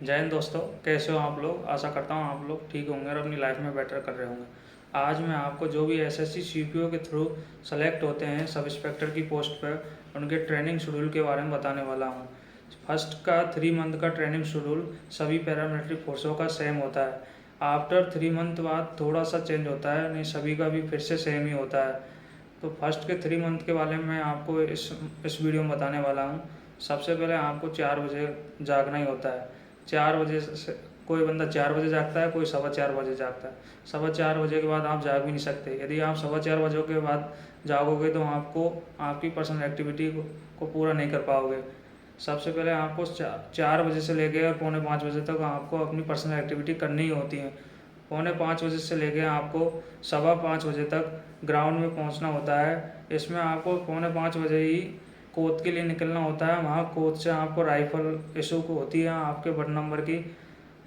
जय हिंद दोस्तों, कैसे हो आप लोग। आशा करता हूँ आप लोग ठीक होंगे और अपनी लाइफ में बेटर कर रहे होंगे। आज मैं आपको जो भी एसएससी सीपीओ के थ्रू सेलेक्ट होते हैं सब इंस्पेक्टर की पोस्ट पर, उनके ट्रेनिंग शेड्यूल के बारे में बताने वाला हूँ। फर्स्ट का 3 मंथ का ट्रेनिंग शेड्यूल सभी पैरामिलिट्री फोर्सों का सेम होता है। आफ्टर 3 मंथ बाद थोड़ा सा चेंज होता है, नहीं सभी का भी फिर से सेम ही होता है। तो फर्स्ट के 3 मंथ के बारे में मैं आपको इस वीडियो में बताने वाला हूँ। सबसे पहले आपको 4 बजे जागना ही होता है। 4 बजे से कोई बंदा 4 बजे जागता है, कोई 4:15 बजे जागता है। 4:15 बजे के बाद आप जाग भी नहीं सकते। यदि आप 4:15 बजे के बाद जागोगे तो आपको आपकी पर्सनल एक्टिविटी को पूरा नहीं कर पाओगे। सबसे पहले आपको 4 बजे से लेकर और 4:45 बजे तक आपको अपनी पर्सनल एक्टिविटी करनी ही होती है। 4:45 बजे से लेकर आपको 5:15 बजे तक ग्राउंड में पहुंचना होता है। इसमें आपको 4:45 बजे ही कोच के लिए निकलना होता है। वहाँ कोच से आपको राइफ़ल इशू को होती है आपके बट नंबर की,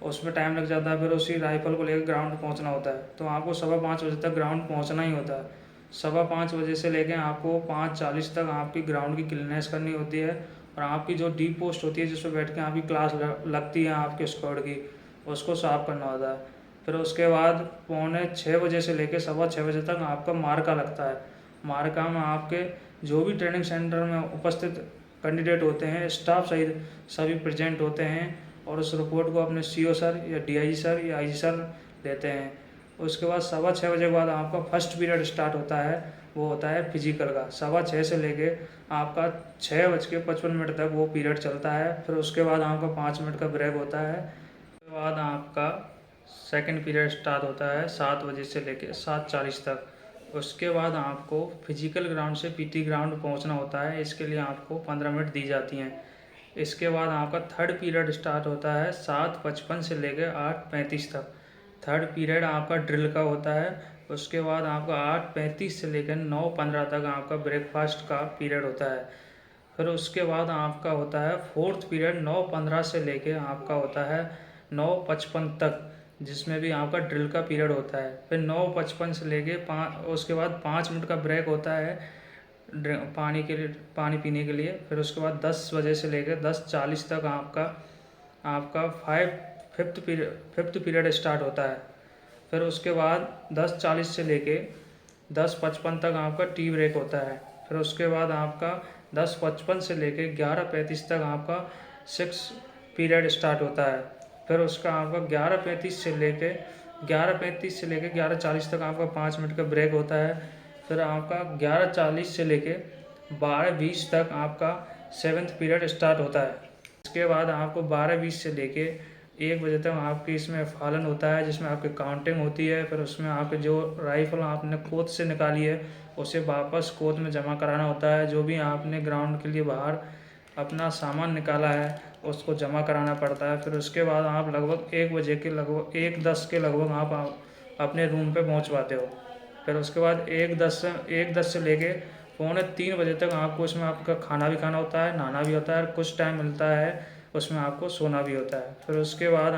उसमें टाइम लग जाता है। फिर उसी राइफ़ल को लेकर ग्राउंड पहुँचना होता है। तो आपको 5:15 बजे तक ग्राउंड पहुँचना ही होता है। 5:15 बजे से लेकर आपको 5:40 तक आपकी ग्राउंड की क्लीननेस करनी होती है। और आपकी जो डी पोस्ट होती है जिसमें बैठ के आपकी क्लास लगती है आपके स्क्वाड की, उसको साफ़ करना होता है। फिर उसके बाद 5:45 से लेकर 6:15 बजे तक आपका मार्का लगता है। मार्का में आपके जो भी ट्रेनिंग सेंटर में उपस्थित कैंडिडेट होते हैं, स्टाफ सहित सभी प्रेजेंट होते हैं और उस रिपोर्ट को अपने सीओ सर या डीआईजी सर या आईजी सर लेते हैं। उसके बाद 6:15 बजे के बाद आपका फर्स्ट पीरियड स्टार्ट होता है, वो होता है फिजिकल का। 6:15 से लेके आपका 6:55 तक वो पीरियड चलता है। फिर उसके बाद आपका 5 मिनट का ब्रेक होता है। उसके बाद आपका सेकंड पीरियड स्टार्ट होता है 7 बजे से लेके 7:40 तक। उसके बाद आपको फिजिकल ग्राउंड से पीटी ग्राउंड पहुंचना होता है। इसके लिए आपको 15 मिनट दी जाती हैं। इसके बाद आपका थर्ड पीरियड स्टार्ट होता है 7:55 से लेकर 8:35 तक। थर्ड पीरियड आपका ड्रिल का होता है। उसके बाद आपका 8:35 से लेकर 9:15 तक आपका ब्रेकफास्ट का पीरियड होता है। फिर उसके बाद आपका होता है फोर्थ पीरियड 9:15 से लेके आपका होता है 9:55 तक, जिसमें भी आपका ड्रिल का पीरियड होता है। फिर 9:55 से लेके उसके बाद 5 मिनट का ब्रेक होता है पानी के लिए, पानी पीने के लिए। फिर उसके बाद 10 बजे से लेकर 10:40 तक आपका आपका फिफ्थ पीरियड स्टार्ट होता है। फिर उसके बाद 10:40 से लेके 10:55 तक आपका टी ब्रेक होता है। फिर उसके बाद आपका 10:55 से लेके 11:35 तक आपका सिक्स पीरियड स्टार्ट होता है। फिर उसका आपका 11:35 से लेके 11:40 तक आपका 5 मिनट का ब्रेक होता है। फिर आपका 11:40 से लेके 12:20 तक आपका सेवन्थ पीरियड स्टार्ट होता है। इसके बाद आपको 12:20 से लेके 1 बजे तक आपकी इसमें फालन होता है, जिसमें आपकी काउंटिंग होती है। फिर उसमें आपके जो राइफल आपने कोच से निकाली है उसे वापस कोच में जमा कराना होता है। जो भी आपने ग्राउंड के लिए बाहर अपना सामान निकाला है उसको जमा कराना पड़ता है। फिर उसके बाद आप लगभग 1 बजे के लगभग 1:10 के लगभग आप अपने रूम पे पहुंच पाते हो। फिर उसके बाद 1:10 से लेके 2:45 बजे तक आपको इसमें आपका खाना भी खाना होता है, नहाना भी होता है, और कुछ टाइम मिलता है उसमें आपको सोना भी होता है। फिर उसके बाद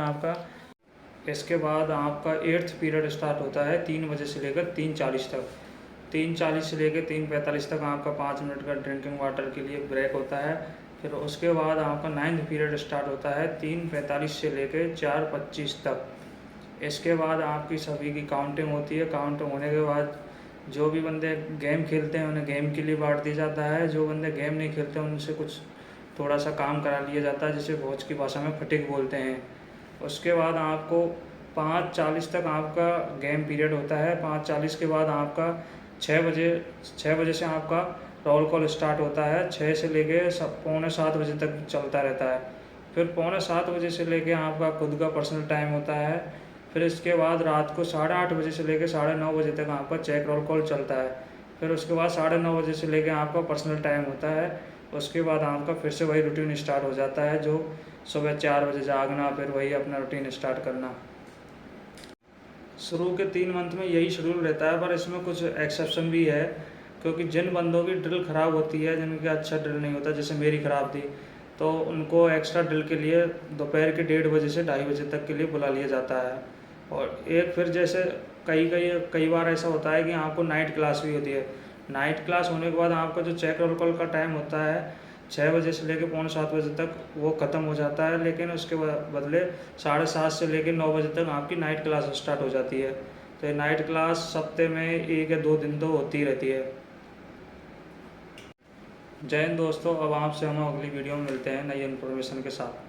आपका 8th पीरियड स्टार्ट होता है 3 बजे से लेकर 3:40 तक। 3:40 से लेकर 3:45 तक आपका 5 मिनट का ड्रिंकिंग वाटर के लिए ब्रेक होता है। फिर उसके बाद आपका 9th पीरियड स्टार्ट होता है 3:45 से लेकर 4:25 तक। इसके बाद आपकी सभी की काउंटिंग होती है। काउंटिंग होने के बाद जो भी बंदे गेम खेलते हैं उन्हें गेम के लिए बांट दिया जाता है। जो बंदे गेम नहीं खेलते उनसे कुछ थोड़ा सा काम करा लिया जाता है, जिसे फौज की भाषा में फटिक बोलते हैं। उसके बाद आपको 5:40 तक आपका गेम पीरियड होता है। 5:40 के बाद आपका 6 बजे से आपका रोल कॉल स्टार्ट होता है। 6 से लेके 6:45 तक चलता रहता है। फिर 6:45 से लेके आपका खुद का पर्सनल टाइम होता है। फिर इसके बाद रात को 8:30 से लेकर 9:30 तक आपका चेक रोल कॉल चलता है। फिर उसके बाद 9:30 से लेकर आपका पर्सनल टाइम होता है। उसके बाद आपका फिर से वही रूटीन स्टार्ट हो जाता है, जो सुबह 4 बजे जागना, फिर वही अपना रूटीन स्टार्ट करना। शुरू के 3 मंथ में यही शेड्यूल रहता है, पर इसमें कुछ एक्सेप्शन भी है, क्योंकि जिन बंदों की ड्रिल ख़राब होती है, जिनका अच्छा ड्रिल नहीं होता, जैसे मेरी ख़राब थी, तो उनको एक्स्ट्रा ड्रिल के लिए दोपहर के 1:30 से 2:30 तक के लिए बुला लिया जाता है। और एक फिर जैसे कई बार ऐसा होता है कि आपको नाइट क्लास भी होती है। नाइट क्लास होने के बाद आपका जो चेक रोल कॉल का टाइम होता है 6 बजे से लेकर पौने 7 बजे तक वो ख़त्म हो जाता है, लेकिन उसके बदले 7:30 से लेकर 9 बजे तक आपकी नाइट क्लास स्टार्ट हो जाती है। तो ये नाइट क्लास हफ्ते में 1 या 2 दिन तो होती रहती है। जय हिंद दोस्तों, अब आपसे हम अगली वीडियो में मिलते हैं नई इन्फॉर्मेशन के साथ।